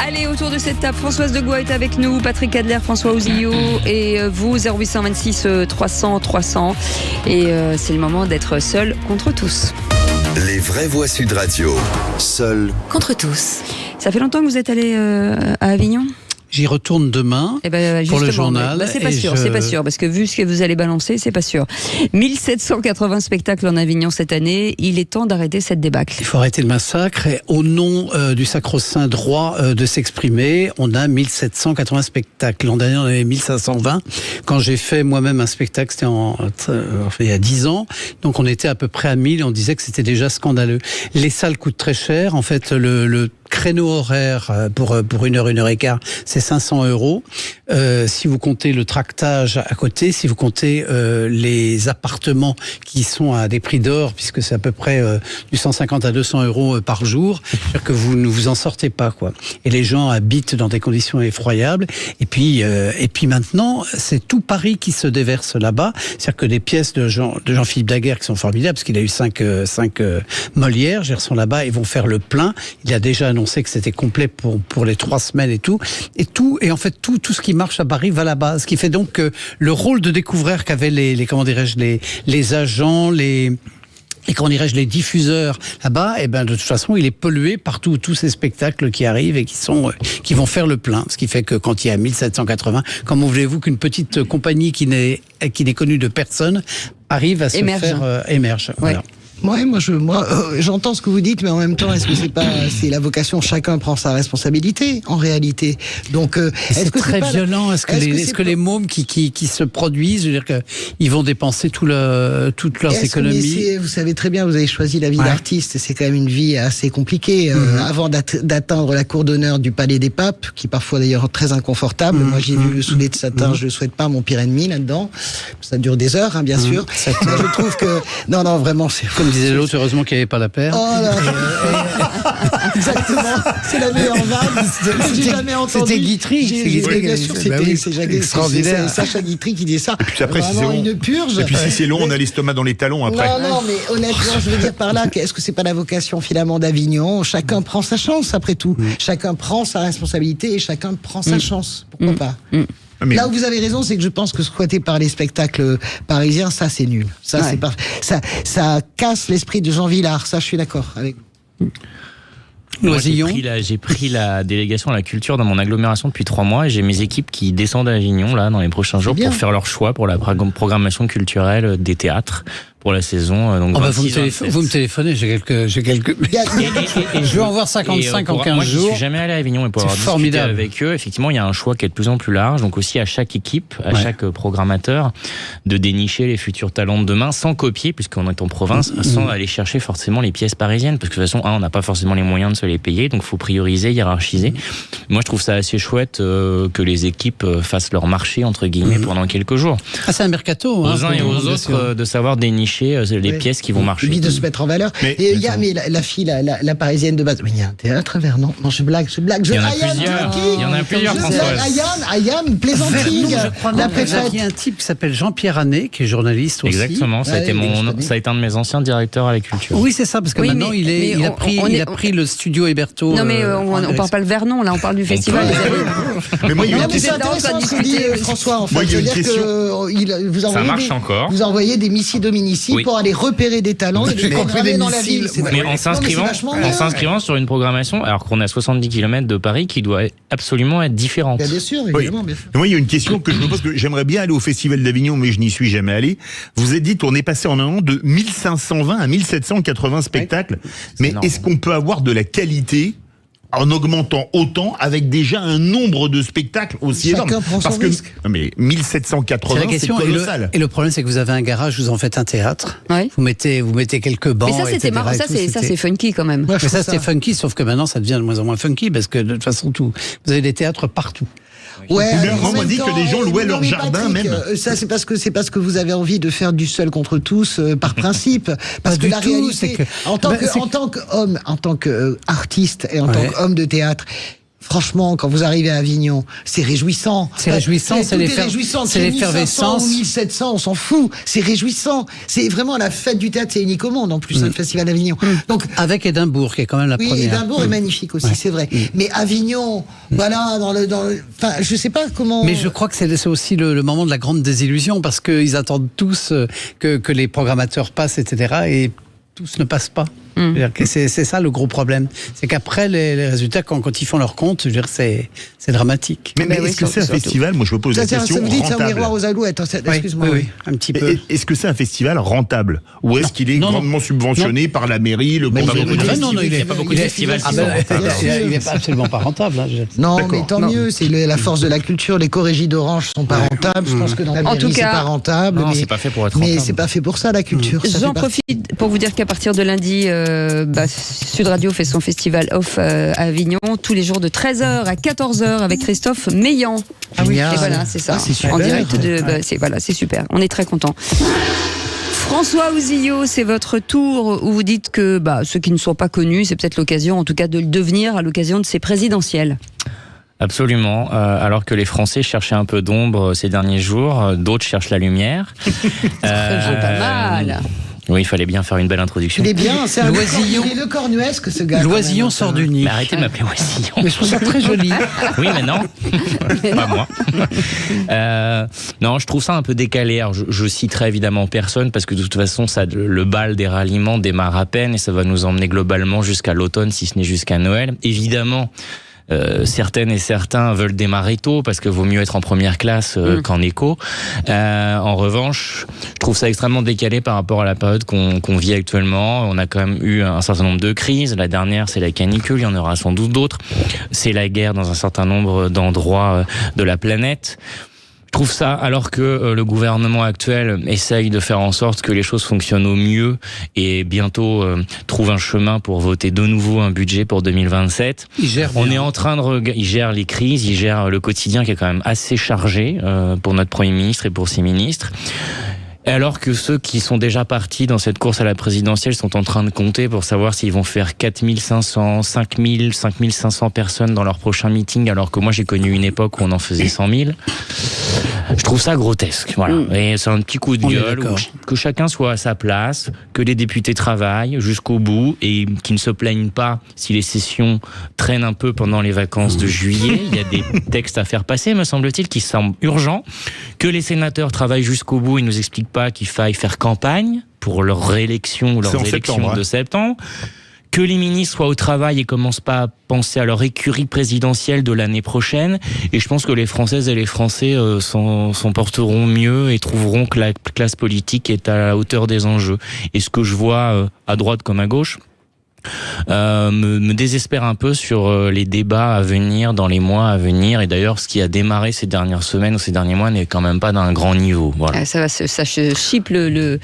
Allez, autour de cette table, Françoise Degois est avec nous, Patrick Adler, François Ouzillot et vous, 0826 300 300. Et c'est le moment d'être seul contre tous. Les vraies voix Sud Radio, seul contre tous. Ça fait longtemps que vous êtes allé à Avignon ? J'y retourne demain pour le journal. C'est pas sûr, parce que vu ce que vous allez balancer, c'est pas sûr. 1780 spectacles en Avignon cette année, il est temps d'arrêter cette débâcle. Il faut arrêter le massacre et au nom du sacro-saint droit de s'exprimer, on a 1780 spectacles. L'an dernier, on avait 1520. Quand j'ai fait moi-même un spectacle, c'était il y a 10 ans, donc on était à peu près à 1000 et on disait que c'était déjà scandaleux. Les salles coûtent très cher. En fait, le créneau horaire pour 1 et quart, c'est 500 €. Si vous comptez le tractage à côté, si vous comptez les appartements qui sont à des prix d'or, puisque c'est à peu près du 150 à 200 € par jour, c'est-à-dire que vous ne vous en sortez pas, quoi. Et les gens habitent dans des conditions effroyables. Et puis maintenant, c'est tout Paris qui se déverse là-bas. C'est-à-dire que des pièces de Jean-Philippe Daguerre qui sont formidables, parce qu'il a eu 5 Molières, sont là-bas et vont faire le plein. Il a déjà annoncé que c'était complet pour les 3 semaines et tout. Et en fait, tout ce qui marche à Paris va là-bas. Ce qui fait donc que le rôle de découvreur qu'avaient les agents, les diffuseurs là-bas, de toute façon, il est pollué par tous ces spectacles qui arrivent et qui vont faire le plein. Ce qui fait que quand il y a 1780, comment voulez-vous qu'une petite compagnie qui n'est connue de personne arrive à se faire émerge. Voilà. Moi, j'entends ce que vous dites, mais en même temps, est-ce que c'est la vocation, chacun prend sa responsabilité, en réalité. Donc, c'est très violent. Est-ce que les mômes qui se produisent, je veux dire qu'ils vont dépenser toutes leurs économies. Vous savez très bien, vous avez choisi la vie d'artiste, c'est quand même une vie assez compliquée. Avant d'atteindre la cour d'honneur du Palais des Papes, qui est parfois d'ailleurs très inconfortable. Moi, j'ai vu le soulier de satin, je le souhaite pas à mon pire ennemi là-dedans. Ça dure des heures, bien sûr. Mais je trouve que non, vraiment, c'est comme disait l'autre, heureusement qu'il n'y avait pas la paire. Oh là. Exactement, c'est la meilleure vanne. J'ai jamais entendu. C'était Guitry. Bien sûr, c'est Sacha Guitry qui dit ça. Et puis après, si c'est long, une purge. Et puis si c'est long, on a l'estomac dans les talons après. Non, mais honnêtement, je veux dire par là, est-ce que c'est pas la vocation finalement d'Avignon ? Chacun prend sa chance après tout. Chacun prend sa responsabilité et chacun prend sa chance. Pourquoi pas ? Là où vous avez raison, c'est que je pense que squatté par les spectacles parisiens, ça c'est nul. Ça c'est pas, ça casse l'esprit de Jean Vilar. Ça, je suis d'accord avec vous. Moi, j'ai pris la délégation à la culture dans mon agglomération depuis 3 mois et j'ai mes équipes qui descendent à Avignon là dans les prochains jours pour faire leur choix pour la programmation culturelle des théâtres pour la saison. Donc vous me téléphonez, j'ai quelques. Je vais en voir 55 en 15 jours. Moi, je suis jamais allé à Avignon et pour avoir discuté avec eux, effectivement, il y a un choix qui est de plus en plus large. Donc aussi à chaque équipe, à chaque programmateur, de dénicher les futurs talents de demain sans copier, puisqu'on est en province, sans aller chercher forcément les pièces parisiennes, parce que de toute façon, on n'a pas forcément les moyens de se les payer, donc il faut prioriser, hiérarchiser. Moi, je trouve ça assez chouette que les équipes fassent leur marché entre guillemets pendant quelques jours. Ah, c'est un mercato. Aux uns et aux autres de savoir dénicher les pièces qui vont marcher. Puis de se mettre en valeur. Mais la fille, la parisienne de base. Mais il y a un théâtre à Vernon. Non, je blague. Il y en a plusieurs, Françoise. Ayam, plaisanting. Il y a un type qui s'appelle Jean-Pierre Anet, qui est journaliste aussi. Exactement, ça a été un de mes anciens directeurs à la culture. Oui, c'est ça, parce que maintenant, il a pris le studio Héberto. Non, mais on parle pas le Vernon, là, on parle du festival des Amis. Mais moi, il y a une question. C'est intéressant ce que dit François, en fait. Moi, il y a une question. Ça marche encore. Vous envoyez des missi dominici pour aller repérer des talents et les programmer dans la ville. Mais en s'inscrivant sur une programmation, alors qu'on est à 70 km de Paris, qui doit absolument être différente. Bien sûr, évidemment. Bien sûr. Moi, il y a une question que je me pose, que j'aimerais bien aller au Festival d'Avignon, mais je n'y suis jamais allé. Vous avez dit, on est passé en un an de 1520 à 1780 spectacles. Mais énorme. Est-ce qu'on peut avoir de la qualité en augmentant autant avec déjà un nombre de spectacles aussi énorme? Parce que mais 1780, c'est colossal. Et le problème, c'est que vous avez un garage, vous en faites un théâtre. Oui. Vous mettez quelques bancs. Mais ça, c'était marrant. Ça, c'est funky quand même. Mais ça, c'était funky, sauf que maintenant, ça devient de moins en moins funky parce que de toute façon, vous avez des théâtres partout. Ouais, moi, on dit que les gens louaient leur jardin, Patrick, même. Ça, c'est parce que vous avez envie de faire du seul contre tous par principe. Parce que la réalité, en tant qu'homme, en tant qu'artiste et en tant qu'homme de théâtre, franchement, quand vous arrivez à Avignon, c'est réjouissant. C'est réjouissant, c'est l'effervescence. 1700, on s'en fout. C'est réjouissant. C'est vraiment la fête du théâtre, c'est unique au monde, en plus, le Festival d'Avignon. Donc, avec Édimbourg, qui est quand même la première. Oui, Édimbourg est magnifique aussi, c'est vrai. Mais Avignon, voilà, enfin, je sais pas comment. Mais je crois que c'est aussi le moment de la grande désillusion, parce qu'ils attendent tous que les programmateurs passent, etc. Et tous ne passent pas. C'est ça le gros problème. C'est qu'après les résultats, quand ils font leur compte, je veux dire, c'est dramatique. Mais est-ce que c'est un festival, moi je me pose la question, ça vous dit, rentable? C'est un miroir aux alouettes, excuse-moi. Oui, un petit peu. Est-ce que c'est un festival rentable? Ou est-ce qu'il est grandement subventionné par la mairie, le conseil? Il n'y a pas beaucoup de festivals qui sont rentables. Il n'est absolument pas rentable. Non, mais tant mieux, c'est la force de la culture. Les co-régies d'Orange sont pas rentables. Je pense que dans la mairie, c'est pas rentable. Non, c'est pas fait pour être rentable. Mais c'est pas fait pour ça, la culture. J'en profite pour vous dire qu'à partir de lundi, Sud Radio fait son festival off à Avignon tous les jours de 13h à 14h avec Christophe Meillan. Ah oui, et voilà, c'est ça. C'est super. En direct de. C'est super. On est très contents. François Ouzillot, c'est votre tour où vous dites que ceux qui ne sont pas connus, c'est peut-être l'occasion, en tout cas, de le devenir à l'occasion de ces présidentielles. Absolument. Alors que les Français cherchaient un peu d'ombre ces derniers jours, d'autres cherchent la lumière. Pas mal. Oui, il fallait bien faire une belle introduction. Il est bien, c'est le cornuesque, ce gars. L'oisillon sort du nid. Mais arrêtez de m'appeler Oisillon. Mais je trouve ça très joli. Oui, mais non. Pas moi. Non, je trouve ça un peu décalé. Alors, je citerai évidemment personne parce que de toute façon, le bal des ralliements démarre à peine et ça va nous emmener globalement jusqu'à l'automne, si ce n'est jusqu'à Noël. Évidemment, certaines et certains veulent démarrer tôt parce que vaut mieux être en première classe qu'en éco. En revanche, je trouve ça extrêmement décalé par rapport à la période qu'on vit actuellement. On a quand même eu un certain nombre de crises. La dernière, c'est la canicule. Il y en aura sans doute d'autres. C'est la guerre dans un certain nombre d'endroits de la planète. Je trouve ça, alors que le gouvernement actuel essaye de faire en sorte que les choses fonctionnent au mieux et bientôt trouve un chemin pour voter de nouveau un budget pour 2027. On est en train il gère les crises, il gère le quotidien qui est quand même assez chargé pour notre Premier ministre et pour ses ministres. Alors que ceux qui sont déjà partis dans cette course à la présidentielle sont en train de compter pour savoir s'ils vont faire 4500, 5000, 5500 personnes dans leur prochain meeting, alors que moi j'ai connu une époque où on en faisait 100 000. Je trouve ça grotesque, voilà. Et c'est un petit coup de gueule, que chacun soit à sa place, que les députés travaillent jusqu'au bout et qu'ils ne se plaignent pas si les sessions traînent un peu pendant les vacances de juillet. Il y a des textes à faire passer, me semble-t-il, qui semblent urgents. Que les sénateurs travaillent jusqu'au bout et ne nous expliquent pas qu'il faille faire campagne pour leur réélection ou leurs élections de septembre. Que les ministres soient au travail et commencent pas à penser à leur écurie présidentielle de l'année prochaine. Et je pense que les Françaises et les Français s'en porteront mieux et trouveront que la classe politique est à la hauteur des enjeux. Et ce que je vois à droite comme à gauche me désespère un peu sur les débats à venir dans les mois à venir. Et d'ailleurs, ce qui a démarré ces dernières semaines ou ces derniers mois n'est quand même pas d'un grand niveau. Voilà. Ça chipe le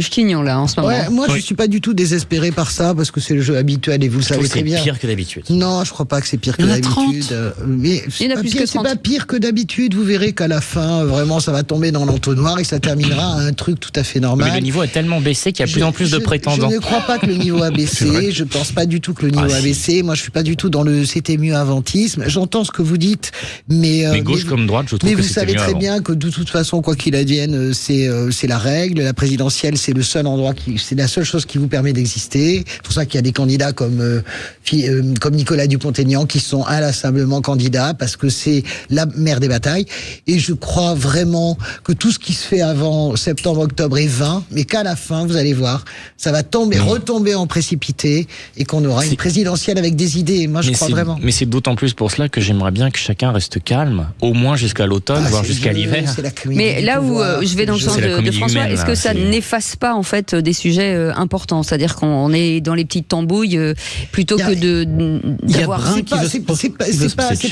ch'tignon là en ce moment. Ouais, moi je suis pas du tout désespéré par ça parce que c'est le jeu habituel et vous le savez très bien. C'est pire que d'habitude. Non, je crois pas que c'est pire que d'habitude. Mais il y en a plus que 30. C'est pas pire que d'habitude. Vous verrez qu'à la fin, vraiment, ça va tomber dans l'entonnoir et ça terminera à un truc tout à fait normal. Mais le niveau a tellement baissé qu'il y a de plus en plus de prétendants. Je ne crois pas que le niveau a baissé. Je pense pas du tout que le niveau a baissé. Moi, je suis pas du tout dans le c'était mieux avantisme. J'entends ce que vous dites, mais gauche comme droite, je trouve que c'était mieux. Mais vous savez très bien que de toute façon, quoi qu'il advienne, c'est la règle. La présidentielle, c'est le seul endroit c'est la seule chose qui vous permet d'exister. C'est pour ça qu'il y a des candidats comme Nicolas Dupont-Aignan qui sont inlassablement candidats parce que c'est la mère des batailles. Et je crois vraiment que tout ce qui se fait avant septembre, octobre est vain, mais qu'à la fin, vous allez voir, ça va retomber en précipité et qu'on aura une présidentielle avec des idées. Moi, je crois vraiment. Mais c'est d'autant plus pour cela que j'aimerais bien que chacun reste calme, au moins jusqu'à l'automne, voire jusqu'à l'hiver. Mais là où je vais dans le sens de François, est-ce que ça n'efface pas en fait des sujets importants, c'est-à-dire qu'on est dans les petites tambouilles plutôt que d'avoir. C'est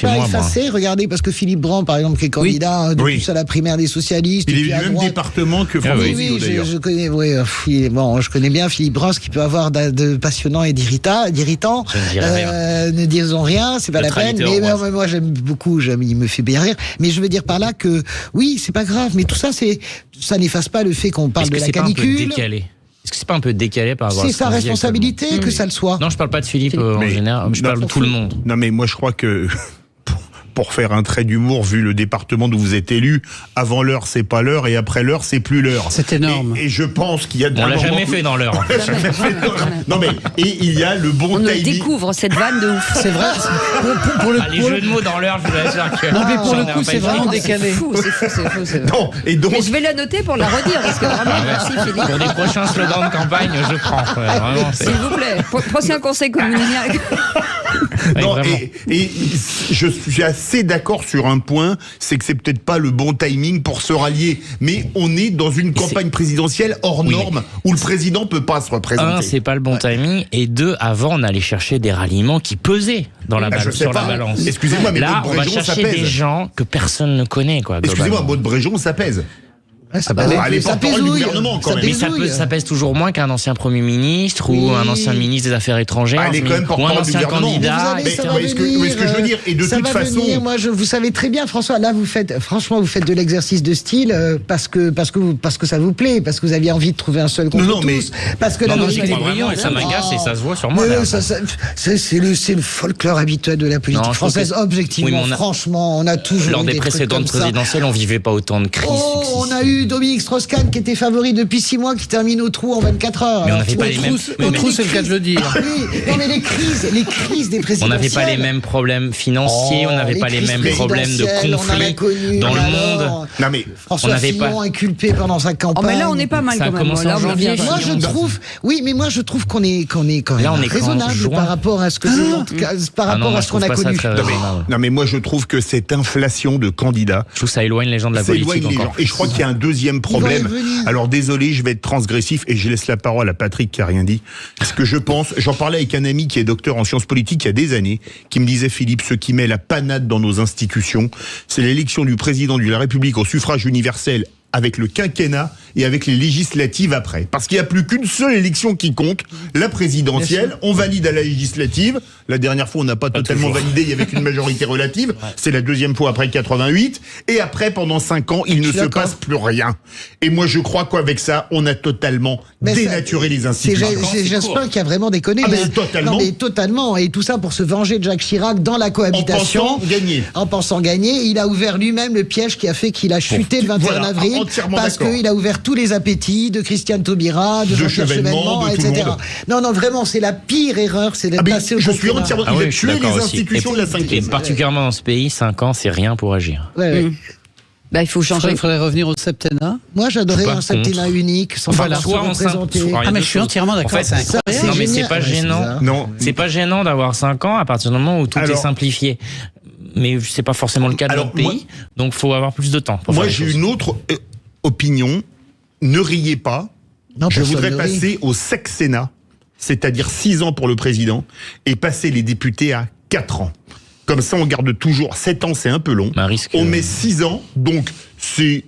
pas effacé. Regardez, parce que Philippe Brand, par exemple, qui est candidat à la primaire des socialistes. Il est du même département que François Ouzillot, d'ailleurs. Je connais bien Philippe Brand, ce qu'il peut avoir de passionnant et d'irritant. Ne disons rien, c'est pas la peine. Mais moi, j'aime beaucoup. Il me fait bien rire. Mais je veux dire par là que oui, c'est pas grave. Mais tout ça, ça n'efface pas le fait qu'on parle de la canicule. Est-ce que c'est pas un peu décalé ? Est-ce que c'est pas un peu décalé par rapport à C'est ce sa qu'on dit responsabilité que ça le soit. Non, je parle pas de Philippe en général, je parle de tout le monde. Non, mais moi je crois que pour faire un trait d'humour, vu le département d'où vous êtes élu, avant l'heure c'est pas l'heure et après l'heure c'est plus l'heure. C'est énorme. Et je pense qu'il y a On l'a jamais fait dans l'heure. Non mais et il y a le bon On timing. découvre cette vanne de ouf. C'est vrai. Pour le Les jeux de mots dans l'heure, je vous assure que. Non, mais pour le j'en ai coup, pas c'est été. vraiment décalé. C'est fou. Non, et donc Mais je vais la noter pour la redire, parce que vraiment, merci Philippe. Pour des prochains slogans de campagne, je prends. Ouais, vraiment, c'est- S'il vous plaît, prenez un conseil communal. Ouais, non, vraiment. et je suis assez d'accord sur un point, c'est que c'est peut-être pas le bon timing pour se rallier, mais on est dans une campagne présidentielle hors norme où le président peut pas se représenter. Un, c'est pas le bon timing, et deux, avant, on allait chercher des ralliements qui pesaient dans la je sais sur la pas. balance. Excusez-moi, mais là, Maud on va Bréjon, ça chercher pèse. des gens que personne ne connaît, quoi. Excusez-moi, globalement. Maud Bréjon, ça pèse. Ça elle est porte-parole du gouvernement, quand même. Mais ça pèse toujours moins qu'un ancien Premier ministre ou un ancien ministre des Affaires étrangères, Elle est quand même ou un porte-parole du ancien gouvernement. candidat. Mais vous etc. savez, mais ça ce va que- mais ce que je veux venir, dire, et de ça toute va façon- venir. Moi, vous savez très bien, François, là, vous faites de l'exercice de style parce que ça vous plaît, parce que vous aviez envie de trouver un seul contre Non, mais- tous, parce que Non, la non, j'y vérité- crois vraiment, et ça m'agace et ça se voit sur moi. Mais d'ailleurs. c'est le folklore habituel de la politique Non, je trouve française. que- Objectivement, Oui, mais franchement, on a toujours Lors eu des trucs précédentes comme ça. présidentielles, on vivait pas autant de crises Oh, on a successives. eu Dominique Strauss-Kahn qui était favori depuis 6 mois, qui termine au trou en 24 heures. Mais on Alors, n'avait tu pas vois, les mêmes. non, Au mais trou, les c'est le cas de le dire. Oui, non mais les crises des On présidentielles. n'avait pas les mêmes problèmes financiers, on n'avait pas les mêmes problèmes de conflits dans le monde. Non mais François On n'avait Fillon pas- inculpé pendant sa Oh, campagne. mais là, on n'est pas mal Ça a quand même. commencé Là, en on janvier. revient. Moi je trouve qu'on est quand même Là, on est raisonnable juin. par rapport à ce que par Ah non, rapport moi, à je ce qu'on trouve a pas ça connu. très non, mais, raisonnable. non, mais moi je trouve que cette inflation de candidats Je trouve que ça éloigne les gens de la ça éloigne politique les encore. gens. Et je crois qu'il y a un deuxième vont y problème. venir. Alors désolé, je vais être transgressif et je laisse la parole à Patrick qui a rien dit. Parce que je pense, j'en parlais avec un ami qui est docteur en sciences politiques il y a des années, qui me disait, Philippe, ce qui met la panade dans nos institutions, c'est l'élection du président de la République au suffrage universel avec le quinquennat et avec les législatives après. Parce qu'il n'y a plus qu'une seule élection qui compte, la présidentielle. On valide à la législative. La dernière fois, on n'a pas totalement validé, il y avait une majorité relative. C'est la deuxième fois après 88. Et après, pendant 5 ans, il ne se d'accord. passe plus rien. Et moi, je crois qu'avec ça, on a totalement Mais dénaturé les C'est institutions. Jospin qui a vraiment déconné. Ah, mais hein. totalement. Non, mais totalement. Et tout ça pour se venger de Jacques Chirac dans la cohabitation. En pensant gagner. En pensant gagner. Il a ouvert lui-même le piège qui a fait qu'il a chuté le 21 Voilà, avril. entièrement Parce d'accord. qu'il a ouvert tous les appétits de Christiane Taubira, de Jean-Pierre Chevènement, Chevènement, de tout le etc. monde. Non, vraiment, c'est la pire erreur, c'est d'être Ah, mais passé au je suis quinquennat. entièrement. Ah il oui, a je suis tué les d'accord aussi. institutions de la Et cinquième. particulièrement dans ce pays, 5 ans, c'est rien pour agir. Ouais, ouais. Bah, il faut changer. Il faudrait revenir au septennat. Moi, j'aderais Pas un septennat contre. unique, sans Voilà. se Soit en représenter. soit- Ah, mais je suis entièrement d'accord. En fait, c'est incroyable. c'est non, mais c'est génial. pas Ouais, c'est gênant. bizarre. Non. C'est pas gênant d'avoir 5 ans à partir du moment où tout Alors- est simplifié. Mais c'est pas forcément le cas de Alors, notre pays. moi- Donc, faut avoir plus de temps pour Moi, faire les j'ai choses. une autre opinion. Ne riez pas. Non, Je personne voudrais ne rit. passer au sexennat, c'est-à-dire 6 ans pour le président, et passer les députés à 4 ans. Comme ça, on garde toujours 7 ans, c'est un peu long. Un risque. On met 6 ans, donc c'est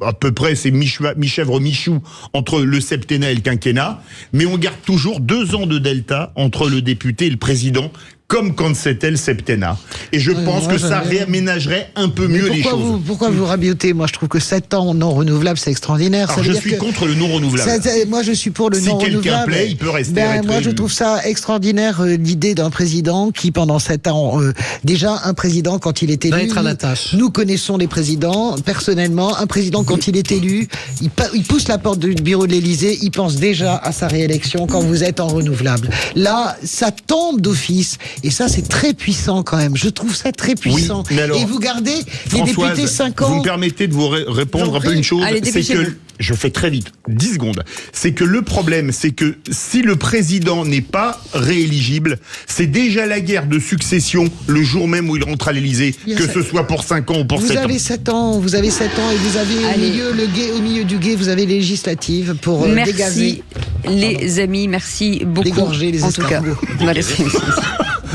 à peu près, c'est mi-chèvre, mi-chou entre le septennat et le quinquennat, mais on garde toujours 2 ans de delta entre le député et le président, comme quand c'était le septennat. Et je pense moi, que ça j'aime bien. réaménagerait un peu mieux les choses. Pourquoi vous rabiotez? Moi, je trouve que 7 ans non renouvelables, c'est extraordinaire. Ça Alors, veut je dire suis que- contre le non renouvelable. Moi, je suis pour le Si non quelqu'un renouvelable. plaît, il peut rester à être Moi, je élu. trouve ça extraordinaire, l'idée d'un président qui, pendant 7 ans, déjà, un président, quand il est élu... Va être à la tâche. Nous connaissons les présidents, personnellement. Un président, quand il est élu, il pousse la porte du bureau de l'Élysée, il pense déjà à sa réélection quand vous êtes en renouvelable. Là, ça tombe d'office. Et ça, c'est très puissant, quand même. Je trouve ça très puissant. mais alors, et vous gardez les Françoise, députés 5 vous ans... me permettez de vous répondre J'en un peu prie. une chose, Allez, c'est dépêchez-vous. que je fais très vite, 10 secondes. C'est que le problème, c'est que si le président n'est pas rééligible, c'est déjà la guerre de succession le jour même où il rentre à l'Élysée, Bien que ça. ce soit pour 5 ans ou pour Vous 7 ans. avez 7 ans, vous avez 7 ans et vous avez Allez. au milieu du guet, vous avez les législatives pour dégazer. Merci les amis, merci beaucoup. Dégorger les en tout cas. escargots. Voilà,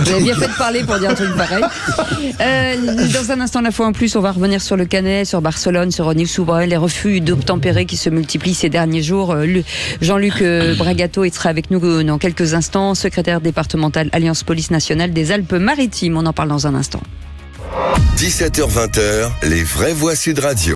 vous avez bien fait de parler pour dire un truc pareil. Dans un instant, la fois en plus, on va revenir sur le Canet, sur Barcelone, sur Nice-Soubrel, les refus d'obtempérer qui se multiplient ces derniers jours. Jean-Luc Bragato, il sera avec nous dans quelques instants, secrétaire départemental Alliance Police Nationale des Alpes-Maritimes. On en parle dans un instant. 17h-20h, les vraies voix Sud Radio.